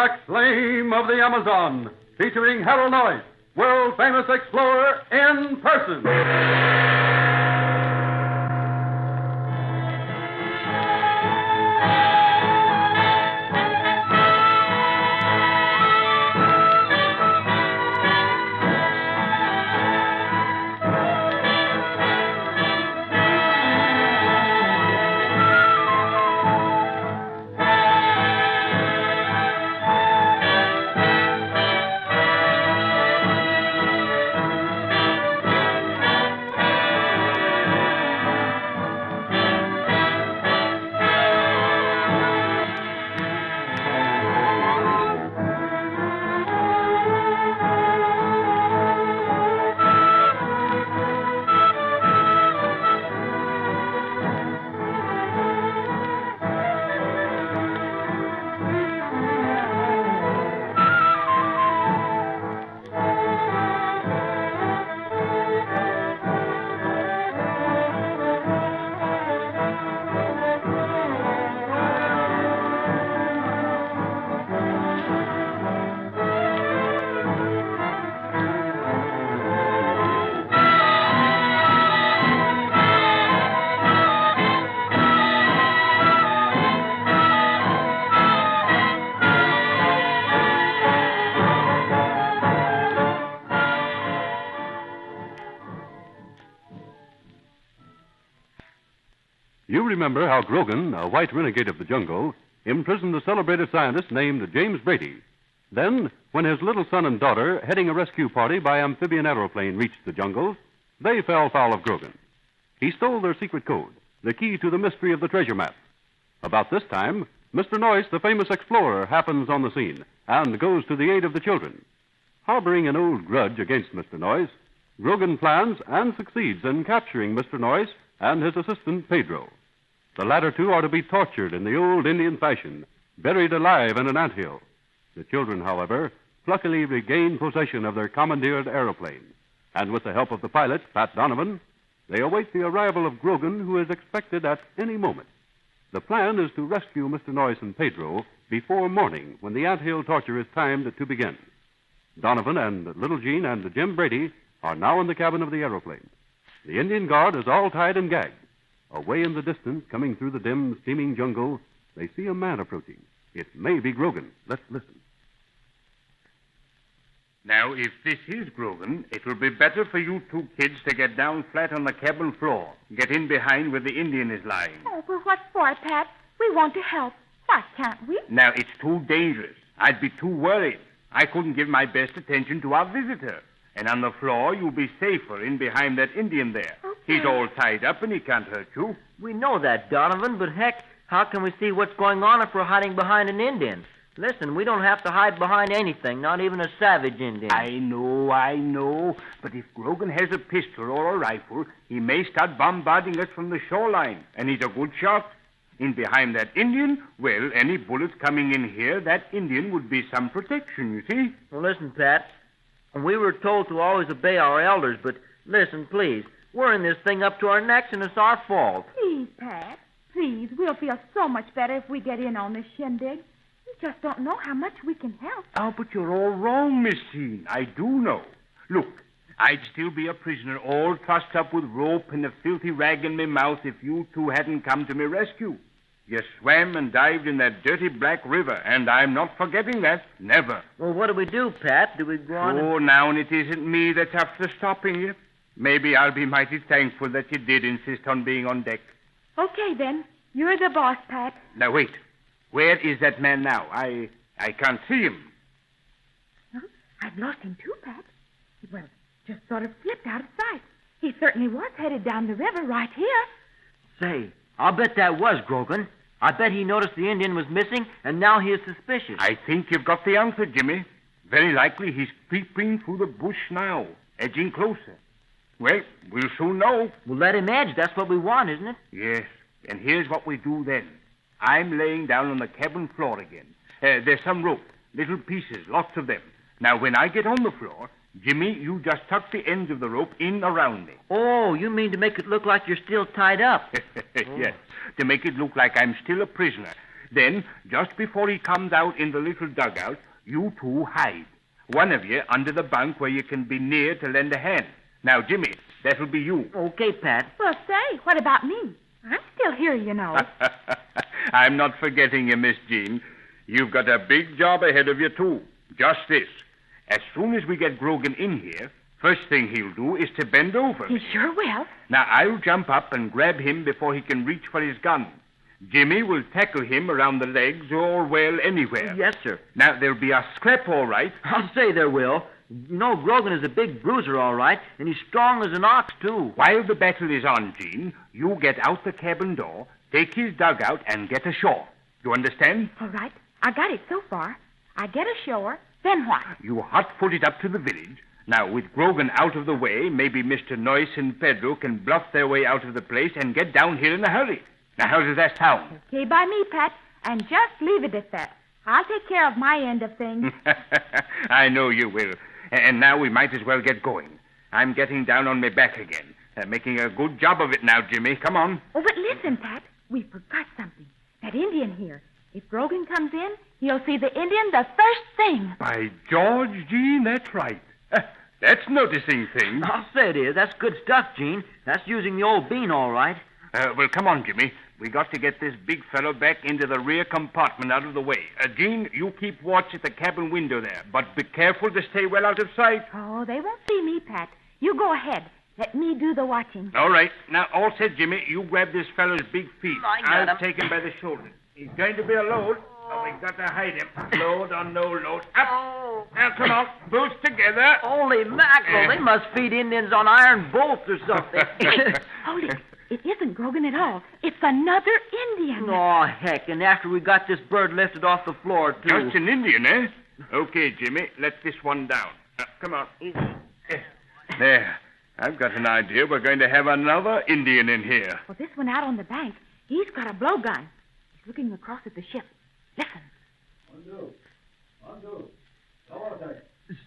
Black Flame of the Amazon, featuring Harold Noyes, world-famous explorer in person. You remember how Grogan, a white renegade of the jungle, imprisoned a celebrated scientist named James Brady. Then, when his little son and daughter, heading a rescue party by amphibian aeroplane, reached the jungles, they fell foul of Grogan. He stole their secret code, the key to the mystery of the treasure map. About this time, Mr. Noyes, the famous explorer, happens on the scene and goes to the aid of the children. Harboring an old grudge against Mr. Noyes, Grogan plans and succeeds in capturing Mr. Noyes and his assistant, Pedro. The latter two are to be tortured in the old Indian fashion, buried alive in an anthill. The children, however, pluckily regain possession of their commandeered aeroplane, and with the help of the pilot, Pat Donovan, they await the arrival of Grogan, who is expected at any moment. The plan is to rescue Mr. Noyes and Pedro before morning, when the anthill torture is timed to begin. Donovan and Little Jean and Jim Brady are now in the cabin of the aeroplane. The Indian guard is all tied and gagged. Away in the distance, coming through the dim, steaming jungle, they see a man approaching. It may be Grogan. Let's listen. Now, if this is Grogan, it will be better for you two kids to get down flat on the cabin floor. Get in behind where the Indian is lying. Oh, but what for, Pat? We want to help. Why can't we? Now, it's too dangerous. I'd be too worried. I couldn't give my best attention to our visitor. And on the floor, you'll be safer in behind that Indian there. Okay. He's all tied up and he can't hurt you. We know that, Donovan, but heck, how can we see what's going on if we're hiding behind an Indian? Listen, we don't have to hide behind anything, not even a savage Indian. I know. But if Grogan has a pistol or a rifle, he may start bombarding us from the shoreline. And he's a good shot. In behind that Indian, well, any bullets coming in here, that Indian would be some protection, you see? Well, listen, Pat, we were told to always obey our elders, but listen, please. We're in this thing up to our necks, and it's our fault. Please, Pat. Please, we'll feel so much better if we get in on this shindig. We just don't know how much we can help. Oh, but you're all wrong, Miss Jean. I do know. Look, I'd still be a prisoner, all trussed up with rope and a filthy rag in my mouth if you two hadn't come to my rescue. You swam and dived in that dirty black river, and I'm not forgetting that. Never. Well, what do we do, Pat? Do we go on? Oh, now, and it isn't me that's after stopping you. Maybe I'll be mighty thankful that you did insist on being on deck. Okay, then. You're the boss, Pat. Now, wait. Where is that man now? I can't see him. Huh? I've lost him too, Pat. Well, just sort of slipped out of sight. He certainly was headed down the river right here. Say, I'll bet that was Grogan. I bet he noticed the Indian was missing, and now he is suspicious. I think you've got the answer, Jimmy. Very likely he's creeping through the bush now, edging closer. Well, we'll soon know. We'll let him edge. That's what we want, isn't it? Yes, and here's what we do then. I'm laying down on the cabin floor again. There's some rope, little pieces, lots of them. Now, when I get on the floor, Jimmy, you just tuck the ends of the rope in around me. Oh, you mean to make it look like you're still tied up? Yes, to make it look like I'm still a prisoner. Then, just before he comes out in the little dugout, you two hide. One of you under the bunk where you can be near to lend a hand. Now, Jimmy, that'll be you. Okay, Pat. Well, say, what about me? I'm still here, you know. I'm not forgetting you, Miss Jean. You've got a big job ahead of you, too. Just this. As soon as we get Grogan in here, first thing he'll do is to bend over. He sure will. Now, I'll jump up and grab him before he can reach for his gun. Jimmy will tackle him around the legs or, well, anywhere. Yes, sir. Now, there'll be a scrap, all right. I'll say there will. You know, Grogan is a big bruiser, all right, and he's strong as an ox, too. While the battle is on, Jean, you get out the cabin door, take his dugout, and get ashore. You understand? All right. I got it so far. I get ashore, then what? You hot-foot it up to the village. Now, with Grogan out of the way, maybe Mr. Noyce and Pedro can bluff their way out of the place and get down here in a hurry. Now, how does that sound? Okay by me, Pat, and just leave it at that. I'll take care of my end of things. I know you will. And now we might as well get going. I'm getting down on my back again. Making a good job of it now, Jimmy. Come on. Oh, but listen, Pat. We forgot something. That Indian here. If Grogan comes in, he'll see the Indian the first thing. By George, Jean, that's right. That's noticing things. I'll say it is. That's good stuff, Gene. That's using the old bean, all right. Well, come on, Jimmy. We got to get this big fellow back into the rear compartment out of the way. Jean, you keep watch at the cabin window there, but be careful to stay well out of sight. Oh, they won't see me, Pat. You go ahead. Let me do the watching. All right. Now, all set, Jimmy. You grab this fellow's big feet. I'll take him by the shoulder. He's going to be a load, but we've got to hide him. Load or no load. Up. Oh. Now, come on. Boots together. Holy mackerel, they must feed Indians on iron bolts or something. Hold it. It isn't Grogan at all. It's another Indian. Oh, heck, and after we got this bird lifted off the floor, too. Just an Indian, eh? Okay, Jimmy, let this one down. Come on. Easy. There. I've got an idea. We're going to have another Indian in here. Well, this one out on the bank, he's got a blowgun. He's looking across at the ship. Listen.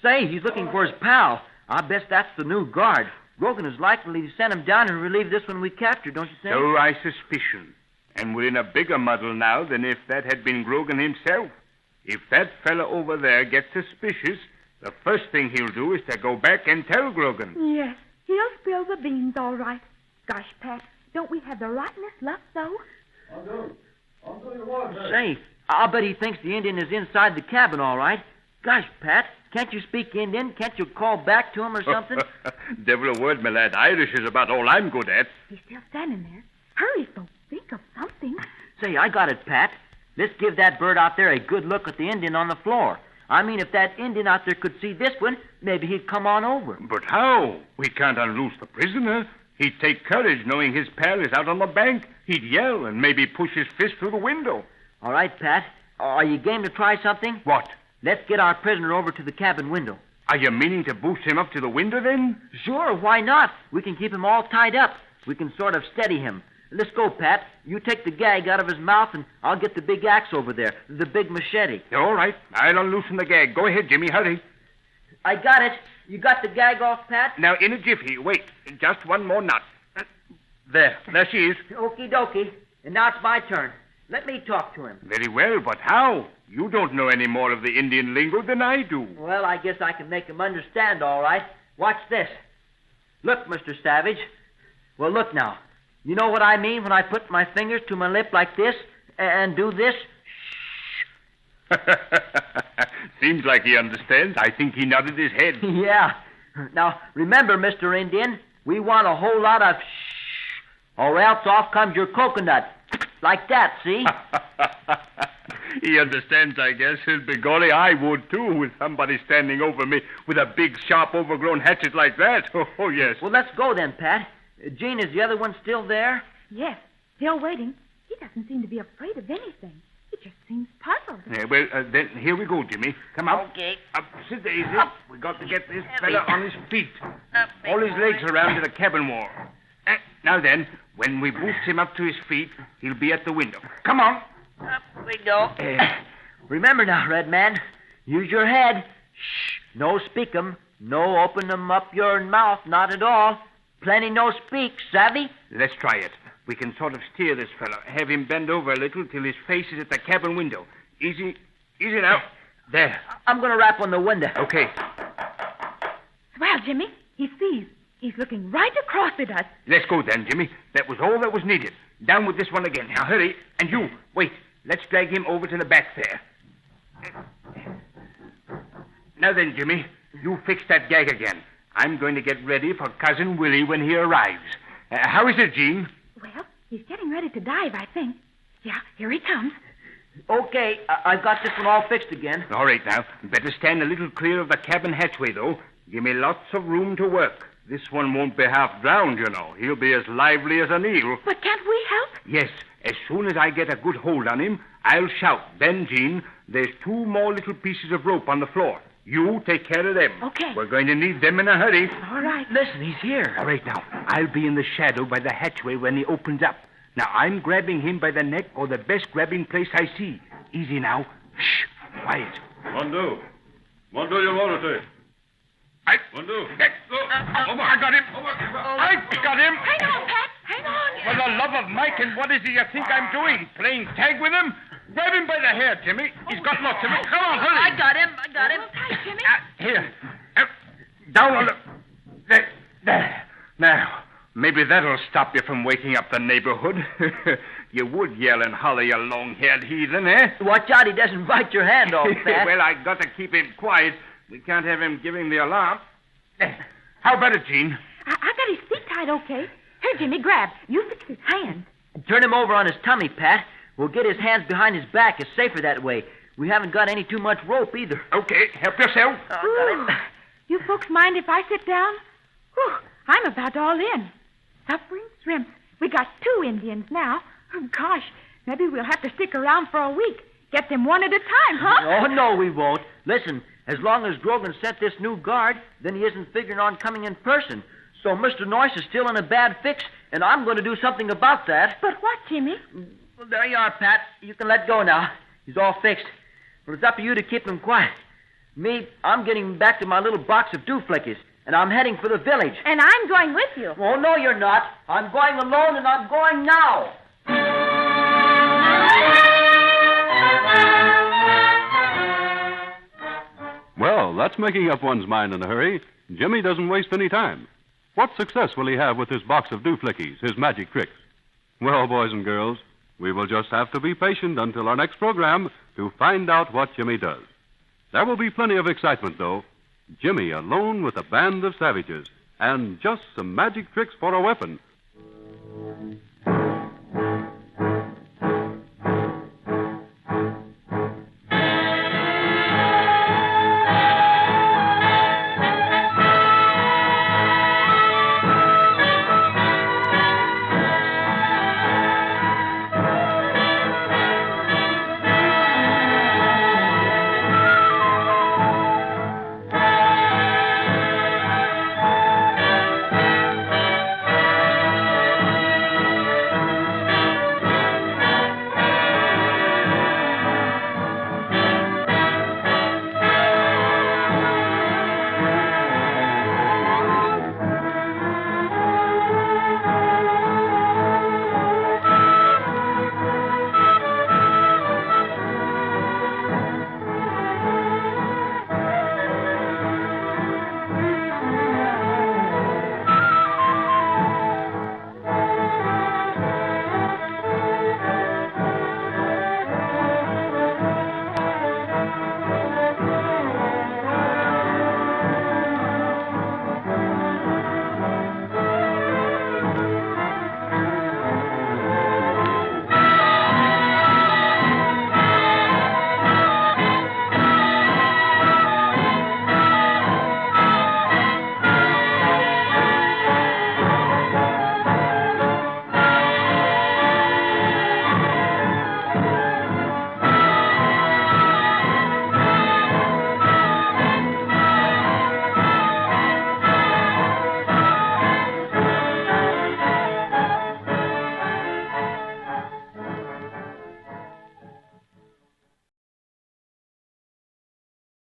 Say, he's looking for his pal. I bet that's the new guard. Grogan is likely to send him down and relieve this one we captured, don't you think? So I suspicion. And we're in a bigger muddle now than if that had been Grogan himself. If that fella over there gets suspicious, the first thing he'll do is to go back and tell Grogan. Yes, he'll spill the beans, all right. Gosh, Pat, don't we have the rottenest luck, though? Say, I'll bet he thinks the Indian is inside the cabin, all right. Gosh, Pat, can't you speak Indian? Can't you call back to him or something? Devil a word, my lad. Irish is about all I'm good at. He's still standing there. Hurry, folks. Think of something. Say, I got it, Pat. Let's give that bird out there a good look at the Indian on the floor. I mean, if that Indian out there could see this one, maybe he'd come on over. But how? We can't unloose the prisoner. He'd take courage knowing his pal is out on the bank. He'd yell and maybe push his fist through the window. All right, Pat. Are you game to try something? What? Let's get our prisoner over to the cabin window. Are you meaning to boost him up to the window, then? Sure, why not? We can keep him all tied up. We can sort of steady him. Let's go, Pat. You take the gag out of his mouth, and I'll get the big axe over there, the big machete. All right. I'll unloosen the gag. Go ahead, Jimmy. Hurry. I got it. You got the gag off, Pat? Now, in a jiffy. Wait. Just one more knot. There. There she is. Okie dokie. And now it's my turn. Let me talk to him. Very well, but how? You don't know any more of the Indian lingo than I do. Well, I guess I can make him understand, all right. Watch this. Look, Mr. Savage. Well, look now. You know what I mean when I put my fingers to my lip like this and do this? Shh. Seems like he understands. I think he nodded his head. Yeah. Now, remember, Mr. Indian, we want a whole lot of shh, or else off comes your coconut. Like that, see? He understands, I guess. Begolly, I would, too, with somebody standing over me with a big, sharp, overgrown hatchet like that. Oh, yes. Well, let's go then, Pat. Gene, is the other one still there? Yes, still waiting. He doesn't seem to be afraid of anything. He just seems puzzled. Then here we go, Jimmy. Come up. Okay. Up, sit easy. Up. We got to get this fella on his feet. All his legs around to the cabin wall. Now then, when we boost him up to his feet, he'll be at the window. Come on. Up we go. Remember now, Red Man, use your head. Shh. No speak 'em. No open 'em up your mouth. Not at all. Plenty no speak. Savvy? Let's try it. We can sort of steer this fellow. Have him bend over a little till his face is at the cabin window. Easy now. There. I'm going to rap on the window. Okay. Swell, Jimmy. He sees. He's looking right across at us. Let's go then, Jimmy. That was all that was needed. Down with this one again. Now, hurry. And you, wait. Let's drag him over to the back there. Now then, Jimmy, you fix that gag again. I'm going to get ready for Cousin Willie when he arrives. How is it, Jean? Well, he's getting ready to dive, I think. Yeah, here he comes. Okay, I've got this one all fixed again. All right, now. Better stand a little clear of the cabin hatchway, though. Give me lots of room to work. This one won't be half drowned, you know. He'll be as lively as an eel. But can't we help? Yes. As soon as I get a good hold on him, I'll shout. Then, Jean, there's 2 more little pieces of rope on the floor. You take care of them. Okay. We're going to need them in a hurry. All right. Listen, he's here. All right, now. I'll be in the shadow by the hatchway when he opens up. Now, I'm grabbing him by the neck or the best grabbing place I see. Easy now. Shh. Quiet. Mondo, you want to say? I Mondo. I got him. I got him. Hang on, Pat. Hang on. For the love of Mike, and what is it you think I'm doing? Playing tag with him? Grab him by the hair, Jimmy. He's got lots of it. Come on, hurry. I got him. Hold tight, Jimmy. Here. Down on the... There. Now, maybe that'll stop you from waking up the neighborhood. You would yell and holler, you long-haired heathen, eh? Watch out he doesn't bite your hand off, Pat. Well, I got to keep him quiet. We can't have him giving the alarm. How about it, Jean? I got his feet tied, okay. Here, Jimmy, grab. You fix his hands. Turn him over on his tummy, Pat. We'll get his hands behind his back. It's safer that way. We haven't got any too much rope either. Okay, help yourself. Got him. You folks mind if I sit down? Whew, I'm about all in. Suffering shrimps. We got 2 Indians now. Oh, gosh, maybe we'll have to stick around for a week. Get them one at a time, huh? Oh, no, we won't. Listen, as long as Grogan sent this new guard, then he isn't figuring on coming in person. So Mr. Noyce is still in a bad fix, and I'm going to do something about that. But what, Jimmy? Well, there you are, Pat. You can let go now. He's all fixed. But it's up to you to keep him quiet. Me, I'm getting back to my little box of dooflickies, and I'm heading for the village. And I'm going with you. Oh, no, you're not. I'm going alone, and I'm going now. Well, that's making up one's mind in a hurry. Jimmy doesn't waste any time. What success will he have with his box of dooflickies, his magic tricks? Well, boys and girls, we will just have to be patient until our next program to find out what Jimmy does. There will be plenty of excitement, though. Jimmy alone with a band of savages, and just some magic tricks for a weapon.